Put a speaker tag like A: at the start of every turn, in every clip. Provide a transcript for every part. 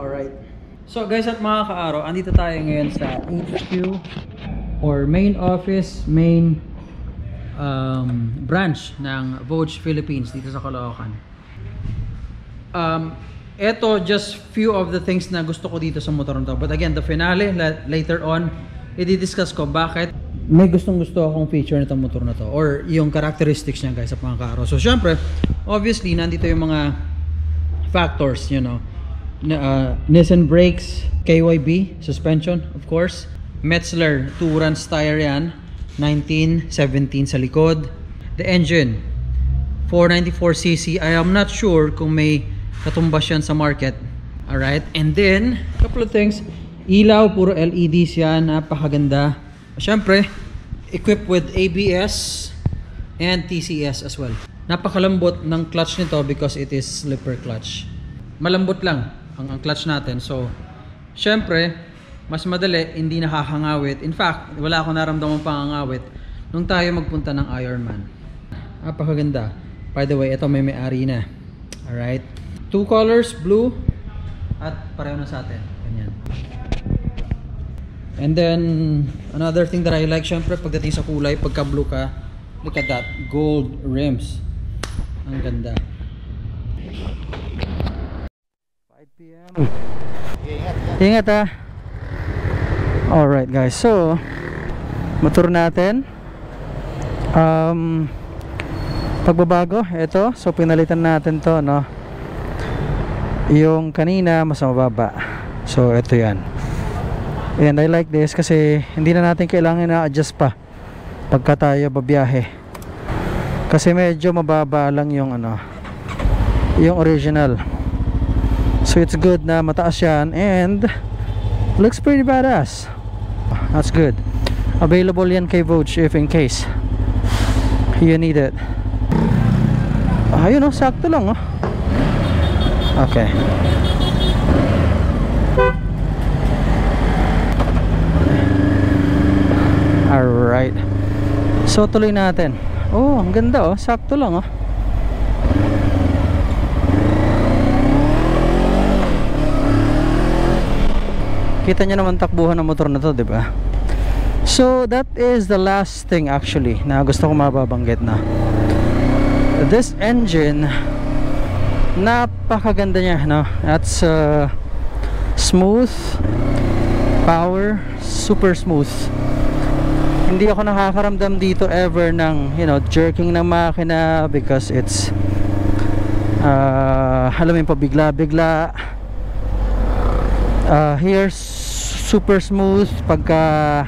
A: Alright. So guys at mga kaaro, andito tayo ngayon sa HQ or main office, main branch ng Vogue Philippines dito sa Caloocan. Ito just few of the things na gusto ko dito sa motor na to. But again, the finale later on, i-discuss ko bakit may gustong gusto akong feature nitong motor na to or yung characteristics niya guys at mga kaaro. So syempre, obviously nandito yung mga factors, you know. Nissan brakes, KYB suspension of course, Metzler 2-runs tire yan, 1917 sa likod. The engine 494cc. I am not sure kung may katumbas yan sa market. Alright, and then couple of things, ilaw puro LEDs yan, napakaganda. Syempre equipped with ABS and TCS as well. Napakalambot ng clutch nito because it is slipper clutch. Malambot lang ang clutch natin. So, syempre, mas madali, hindi nakakangawit. In fact, wala akong naramdaman pangangawit nung tayo magpunta ng Ironman. Napakaganda. By the way, ito may-ari na. Alright. 2 colors, blue at pareho na sa atin. Ganyan. And then, another thing that I like, syempre, pagdating sa kulay, pagka blue ka, look at that. Gold rims. Ang ganda. 5 PM. Ingat ha. Alright guys, so motor natin pagbabago, ito. So pinalitan natin to, no. Yung kanina mas mababa. So ito yan. And I like this kasi hindi na natin kailangan na-adjust pa pagka tayo babiyahe. Kasi medyo mababa lang yung yung original. So it's good na mataas yan and looks pretty badass. That's good. Available yan kay Vogue if in case you need it. Ayun, sakto lang Okay. Alright. So tuloy natin. Oh, ang ganda sakto lang Kita nyo naman takbuhan ng motor na to, di ba? So that is the last thing actually na gusto ko mababanggit na. This engine, napakaganda niya, no? That's smooth, power, super smooth. Hindi ako nakakaramdam dito ever ng, you know, jerking ng makina because it's alam mo yung pabigla-bigla. Here super smooth pagka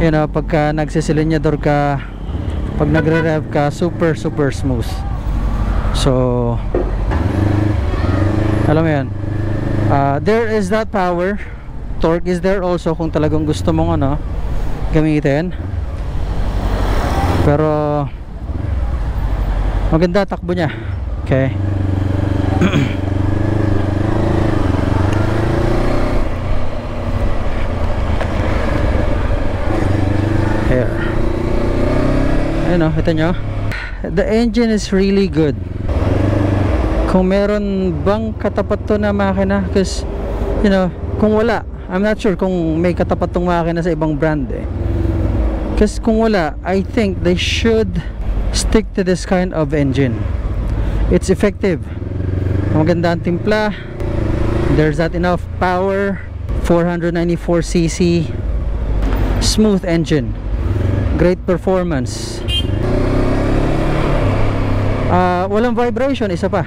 A: you know, pagka nagsisilinyador ka, pag nagre-rev ka, super smooth. So alam mo yan, there is that power. Torque is there also kung talagang gusto mong gamitin. Pero maganda takbo niya. Okay. Here. Ayun ito nyo. The engine is really good. Kung meron bang katapat to na makina, because you know, kung wala, I'm not sure kung may katapat tong makina sa ibang brand because kung wala, I think they should stick to this kind of engine. It's effective. Maganda ang timpla. There's that enough power. 494cc. Smooth engine. Great performance. Walang vibration, isa pa.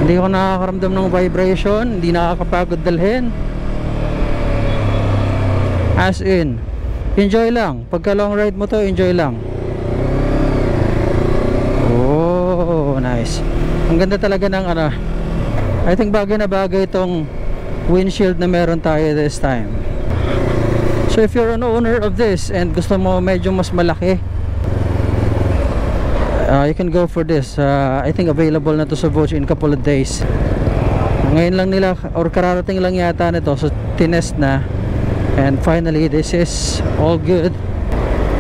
A: Hindi ako nakakaramdam ng vibration. Hindi nakakapagod dalhin. As in, enjoy lang. Pagka long ride mo to, enjoy lang. Oh, nice. Ang ganda talaga ng I think bagay na bagay itong windshield na meron tayo this time. So if you're an owner of this and gusto mo medyo mas malaki, you can go for this. I think available na to sa Vogue in a couple of days. Ngayon lang nila or kararating lang yata nito, so tinest na. And finally, this is all good.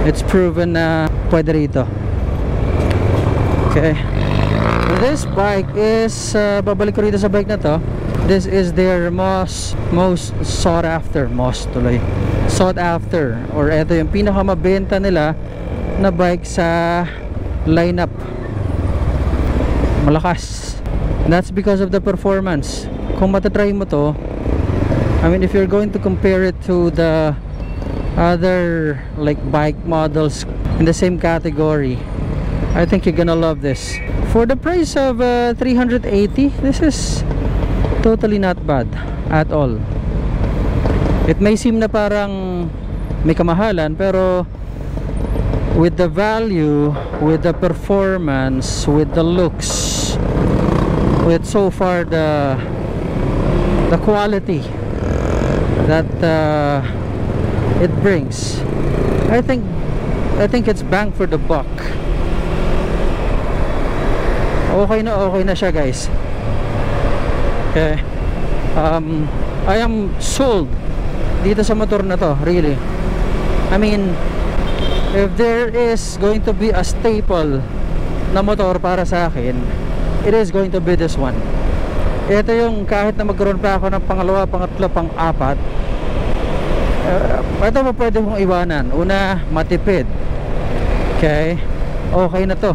A: It's proven na pwede rito. Okay. This bike is babalik ko rito sa bike na to This is their most sought after, sought after, or ito yung pinakamabenta nila na bike sa lineup. Malakas. That's because of the performance. Kung matatry mo to, I mean, if you're going to compare it to the other like bike models in the same category, I think you're gonna love this. For the price of 380, this is totally not bad at all. It may seem na parang may kamahalan, pero with the value, with the performance, with the looks, with so far the quality that it brings, I think it's bang for the buck. Okay na siya, guys. Okay. I am sold dito sa motor na to, really. I mean, if there is going to be a staple na motor para sa akin, it is going to be this one. Ito yung kahit na magkaroon pa ako ng pangalawa, pangatlo, pang-apat, ito pa pwede kong iwanan. Una, matipid. Okay. Okay na to.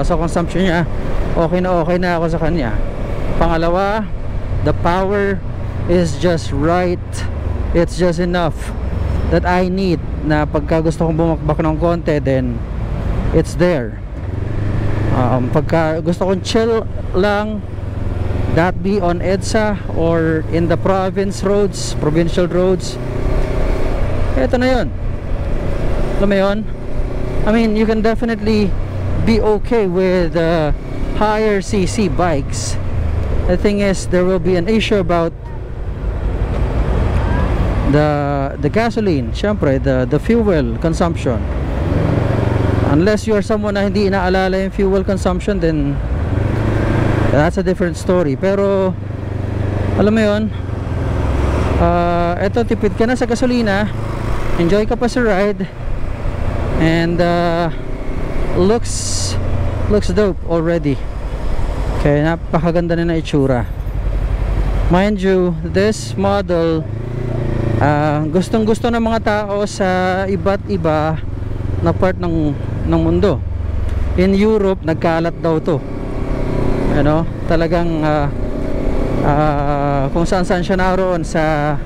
A: Sa consumption niya, okay na ako sa kanya. Pangalawa, the power is just right. It's just enough that I need na pagka gusto kong bumakbak ng konti, then it's there. Pagka gusto kong chill lang, that be on EDSA or in the provincial roads, eto na yun. Alam mo yun? I mean, you can definitely be okay with higher cc bikes. The thing is, there will be an issue about the gasoline, syempre, the fuel consumption. Unless you are someone na hindi inaalala yung fuel consumption, then that's a different story. Pero alam mo yun, eto, tipid ka na sa gasolina, enjoy ka pa sa ride, and looks dope already. Okay, napakaganda na itsura. Mind you, this model, gustong gusto ng mga tao sa iba't iba na part ng mundo. In Europe, nagkalat daw to, ano, talagang kung saan siya naroon sa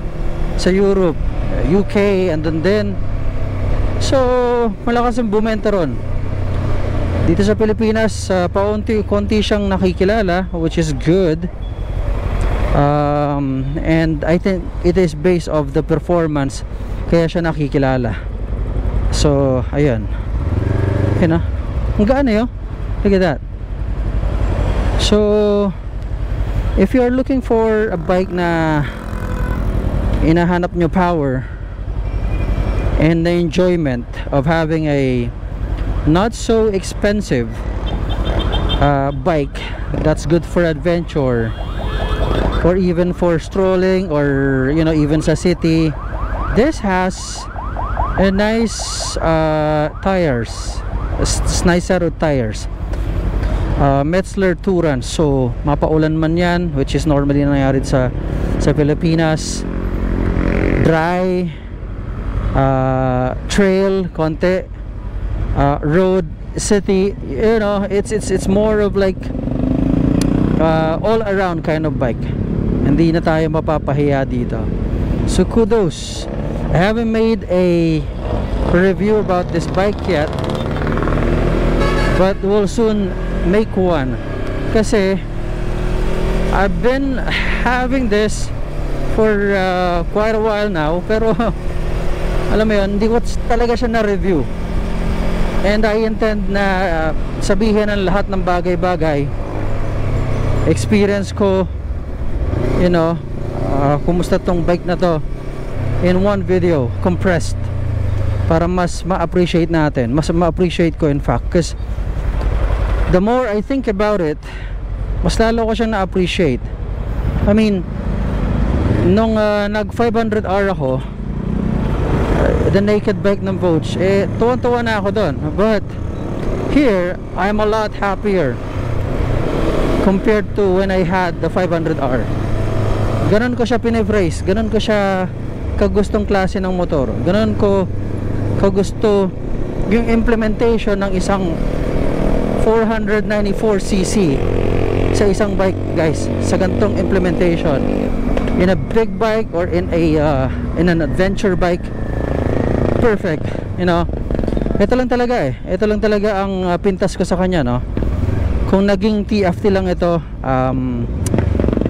A: Europe, UK, and then so malakas ang bumenta ron. Dito sa Pilipinas, paunti-konti siyang nakikilala, which is good. And I think it is based of the performance kaya siya nakikilala. So ayun, yun na, ang gaan eh, oh. Look at that. So if you are looking for a bike na inahanap nyo power and the enjoyment of having a not so expensive bike that's good for adventure, or even for strolling, or you know, even sa city, this has a nice tires, nice set of tires, Metzler Touran. So mapaulan man yan, which is normally nangyari sa Pilipinas, dry, trail konti, road, city, you know, it's more of like all around kind of bike. Hindi na tayo mapapahiya dito. So kudos. I haven't made a review about this bike yet, but we'll soon make one, kasi I've been having this for quite a while now, pero alam mo yun, hindi ko talaga siya na-review. And I intend na sabihin ang lahat ng bagay-bagay, experience ko, you know, kumusta tong bike na to, in one video, compressed, para mas ma-appreciate natin, mas ma-appreciate ko in fact, because the more I think about it, mas lalo ko siyang na-appreciate. I mean, nung nag 500R ako, the naked bike ng Vogue, tuwan-tuwa na ako doon. But here, I'm a lot happier compared to when I had the 500R. Ganon ko siya piniphrase, ganon ko siya kagustong klase ng motor, ganon ko kagusto yung implementation ng isang 494cc sa isang bike guys, sa gantong implementation in a big bike or in an adventure bike. Perfect, you know. Ito lang talaga ito lang talaga ang pintas ko sa kanya, no. Kung naging TFT lang ito,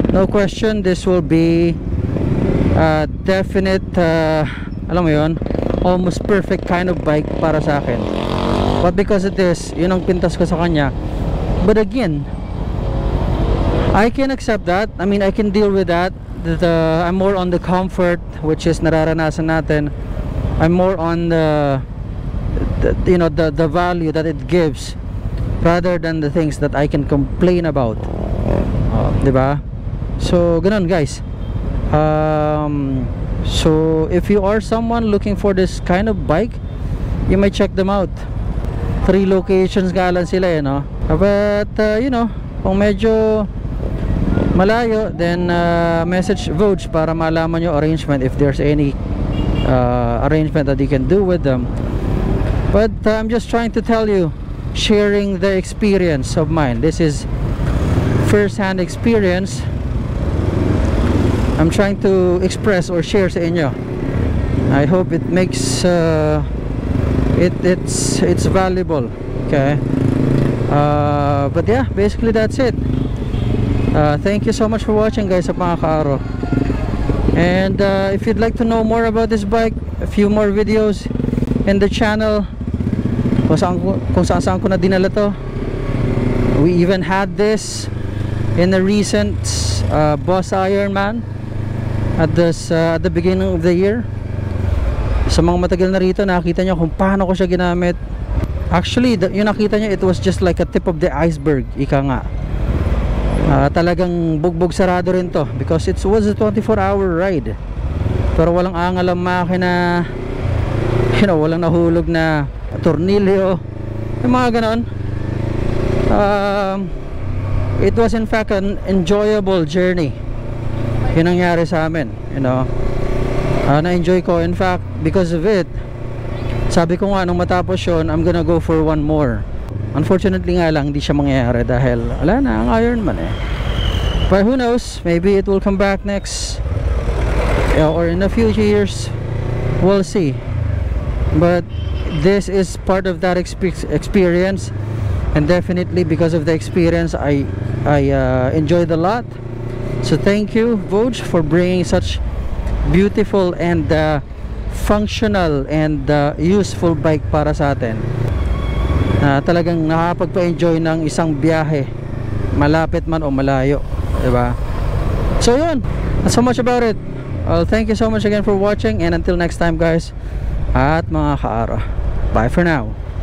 A: no question, this will be definite, alam mo yun, almost perfect kind of bike para sa akin. But because of this, yun ang pintas ko sa kanya. But again, I can accept that. I mean, I can deal with that. I'm more on the comfort, which is nararanasan natin. I'm more on the you know, the value that it gives, rather than the things that I can complain about. Diba? So, ganun guys. So, if you are someone looking for this kind of bike, you might check them out. 3 locations nga lang sila no? But, you know, kung medyo malayo, then message Vogue para malaman yung arrangement if there's any arrangement that you can do with them. But I'm just trying to tell you, sharing the experience of mine. This is first-hand experience I'm trying to express or share sa inyo. I hope it makes it's valuable. Okay. But yeah, basically that's it. Thank you so much for watching guys, sa mga kaaro. And if you'd like to know more about this bike, a few more videos in the channel, kung saan ko na dinala to. We even had this in the recent Boss Ironman at the beginning of the year. Sa mga matagal na rito, nakita nyo kung paano ko siya ginamit. Actually, yung nakita nyo, it was just like a tip of the iceberg, ika nga. Talagang bugbog sarado rin to, because it was a 24-hour ride. Pero walang angal ang makina, you know, walang nahulog na tornilyo, yung mga ganon. It was in fact an enjoyable journey. Yun ang nangyari sa amin, you know. Na-enjoy ko, in fact, because of it. Sabi ko nga, nung matapos yun, I'm gonna go for one more. Unfortunately nga lang, hindi siya mangyayari dahil wala na ang Ironman But who knows, maybe it will come back next, or in a few years. We'll see. But this is part of that experience, and definitely because of the experience, I enjoyed a lot. So thank you Vogue for bringing such beautiful and functional and useful bike para sa atin. Talagang nakapagpa-enjoy ng isang biyahe, malapit man o malayo, diba? So yun, that's so much about it. Thank you so much again for watching, and until next time guys, at mga kaara, bye for now.